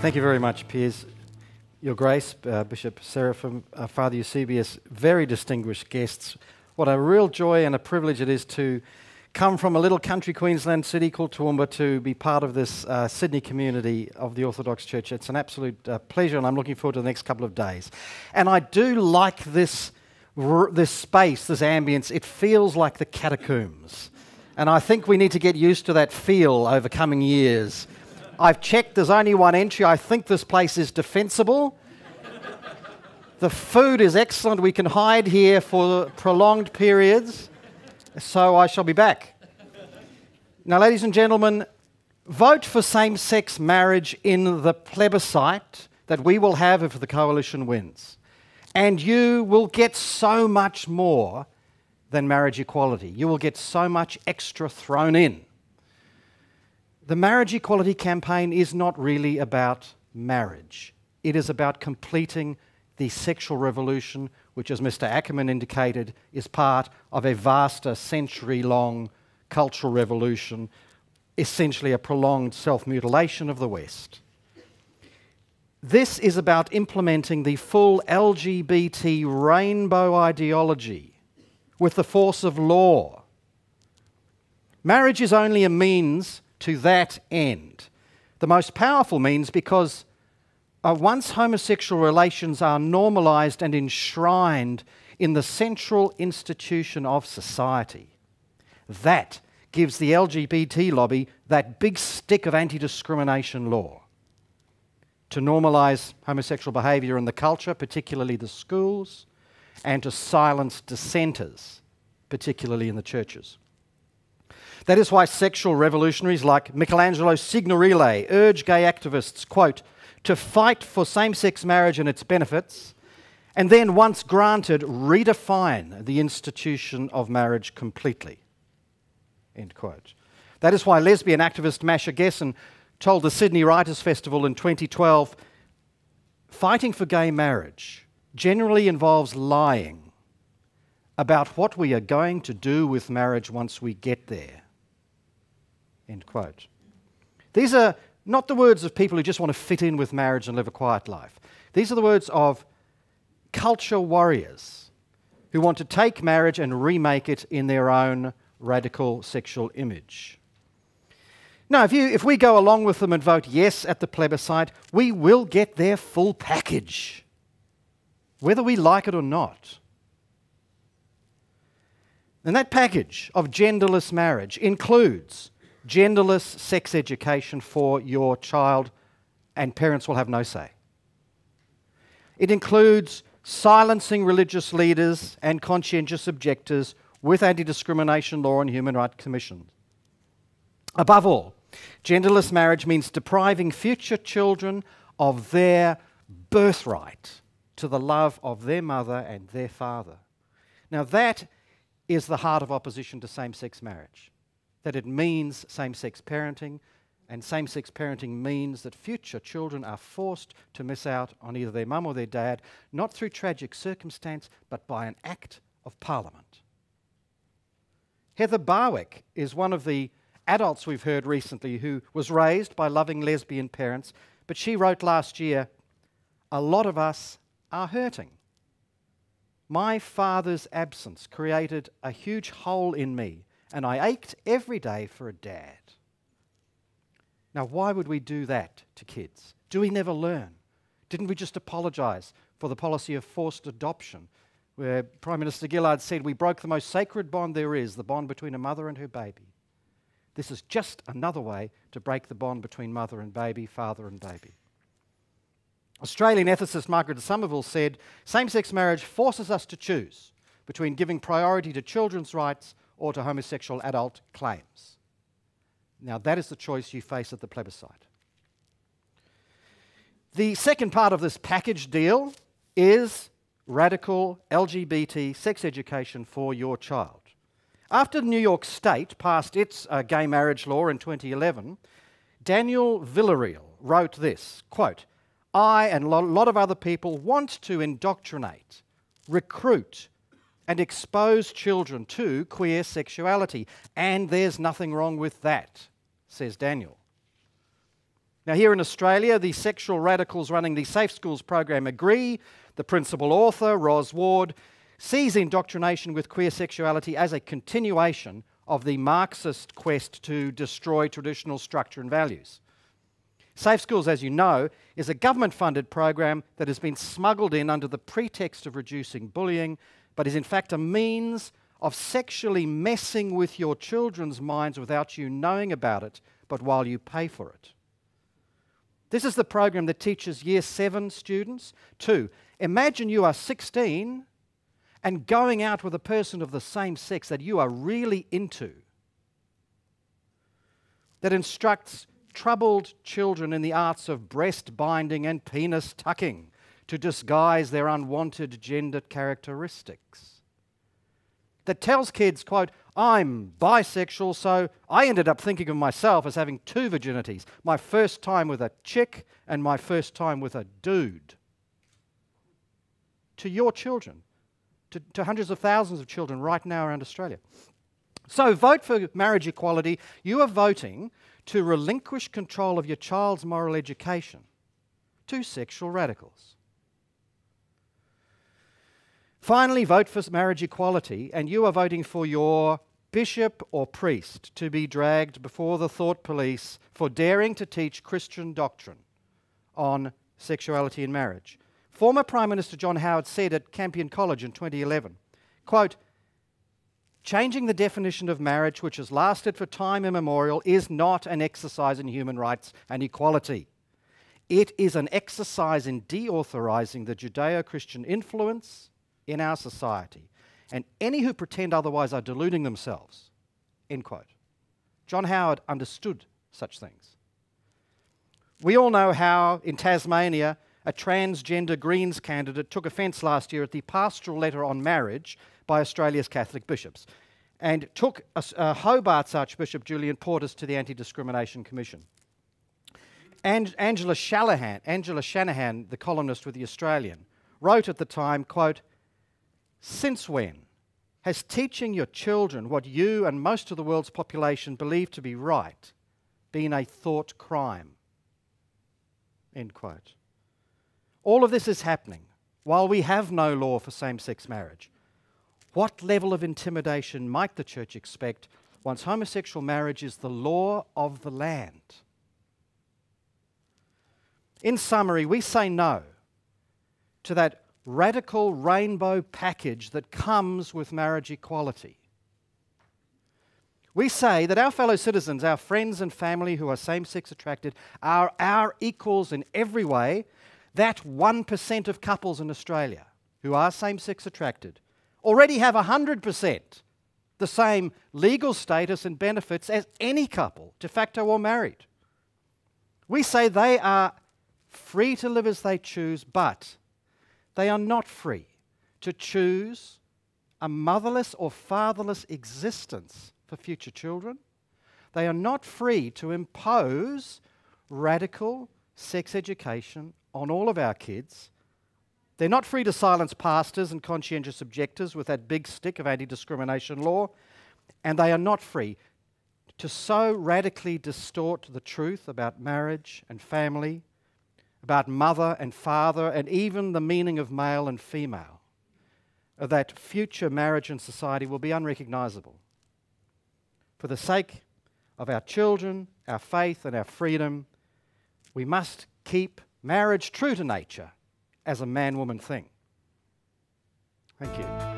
Thank you very much, Piers. Your Grace, Bishop Seraphim, Father Eusebius, very distinguished guests. What a real joy and a privilege it is to come from a little country Queensland city called Toowoomba to be part of this Sydney community of the Orthodox Church. It's an absolute pleasure, and I'm looking forward to the next couple of days. And I do like this space, this ambience. It feels like the catacombs. And I think we need to get used to that feel over coming years. I've checked, there's only one entry. I think this place is defensible. The food is excellent. We can hide here for prolonged periods. So I shall be back. Now, ladies and gentlemen, vote for same-sex marriage in the plebiscite that we will have if the coalition wins. And you will get so much more than marriage equality. You will get so much extra thrown in. The marriage equality campaign is not really about marriage. It is about completing the sexual revolution, which, as Mr. Akerman indicated, is part of a vaster, century-long cultural revolution, essentially a prolonged self-mutilation of the West. This is about implementing the full LGBT rainbow ideology with the force of law. Marriage is only a means to that end. The most powerful means, because once homosexual relations are normalized and enshrined in the central institution of society, that gives the LGBT lobby that big stick of anti-discrimination law to normalize homosexual behavior in the culture, particularly the schools, and to silence dissenters, particularly in the churches. That is why sexual revolutionaries like Michelangelo Signorile urge gay activists, quote, to fight for same-sex marriage and its benefits, and then, once granted, redefine the institution of marriage completely, end quote. That is why lesbian activist Masha Gessen told the Sydney Writers' Festival in 2012, fighting for gay marriage generally involves lying about what we are going to do with marriage once we get there, end quote. These are not the words of people who just want to fit in with marriage and live a quiet life. These are the words of culture warriors who want to take marriage and remake it in their own radical sexual image. Now, if we go along with them and vote yes at the plebiscite, we will get their full package, whether we like it or not. And that package of genderless marriage includes genderless sex education for your child, and parents will have no say. It includes silencing religious leaders and conscientious objectors with anti-discrimination law and human rights commissions. Above all, genderless marriage means depriving future children of their birthright to the love of their mother and their father. Now that is the heart of opposition to same-sex marriage, that it means same-sex parenting, and same-sex parenting means that future children are forced to miss out on either their mum or their dad, not through tragic circumstance, but by an act of Parliament. Heather Barwick is one of the adults we've heard recently who was raised by loving lesbian parents, but she wrote last year, "A lot of us are hurting. My father's absence created a huge hole in me, and I ached every day for a dad." Now, why would we do that to kids? Do we never learn? Didn't we just apologise for the policy of forced adoption, where Prime Minister Gillard said we broke the most sacred bond there is, the bond between a mother and her baby? This is just another way to break the bond between mother and baby, father and baby. Australian ethicist Margaret Somerville said, same-sex marriage forces us to choose between giving priority to children's rights or to homosexual adult claims. Now that is the choice you face at the plebiscite. The second part of this package deal is radical LGBT sex education for your child. After New York State passed its gay marriage law in 2011, Daniel Villarreal wrote this, quote, "I and a lot of other people want to indoctrinate, recruit, and expose children to queer sexuality, and there's nothing wrong with that," says Daniel. Now, here in Australia, the sexual radicals running the Safe Schools program agree. The principal author, Ros Ward, sees indoctrination with queer sexuality as a continuation of the Marxist quest to destroy traditional structure and values. Safe Schools, as you know, is a government-funded program that has been smuggled in under the pretext of reducing bullying, but is in fact a means of sexually messing with your children's minds without you knowing about it, but while you pay for it. This is the program that teaches Year 7 students to imagine you are 16 and going out with a person of the same sex that you are really into. That instructs troubled children in the arts of breast binding and penis tucking to disguise their unwanted gender characteristics. That tells kids, quote, I'm bisexual, so I ended up thinking of myself as having two virginities. My first time with a chick and my first time with a dude. To your children, to hundreds of thousands of children right now around Australia. So vote for marriage equality. You are voting to relinquish control of your child's moral education to sexual radicals. Finally, vote for marriage equality, and you are voting for your bishop or priest to be dragged before the thought police for daring to teach Christian doctrine on sexuality and marriage. Former Prime Minister John Howard said at Campion College in 2011, quote, changing the definition of marriage, which has lasted for time immemorial, is not an exercise in human rights and equality. It is an exercise in deauthorizing the Judeo-Christian influence in our society, and any who pretend otherwise are deluding themselves, end quote. John Howard understood such things. We all know how, in Tasmania, a transgender Greens candidate took offence last year at the pastoral letter on marriage by Australia's Catholic bishops, and took Hobart's Archbishop Julian Portis to the Anti-Discrimination Commission. And Angela Shanahan, the columnist with The Australian, wrote at the time, quote, since when has teaching your children what you and most of the world's population believe to be right been a thought crime? End quote. All of this is happening while we have no law for same-sex marriage. What level of intimidation might the Church expect once homosexual marriage is the law of the land? In summary, we say no to that radical rainbow package that comes with marriage equality. We say that our fellow citizens, our friends and family who are same-sex attracted, are our equals in every way. That 1% of couples in Australia who are same-sex attracted already have 100% the same legal status and benefits as any couple, de facto or married. We say they are free to live as they choose, but they are not free to choose a motherless or fatherless existence for future children. They are not free to impose radical sex education on all of our kids. They're not free to silence pastors and conscientious objectors with that big stick of anti-discrimination law. And they are not free to so radically distort the truth about marriage and family, about mother and father, and even the meaning of male and female, that future marriage and society will be unrecognisable. For the sake of our children, our faith and our freedom, we must keep marriage true to nature as a man-woman thing. Thank you.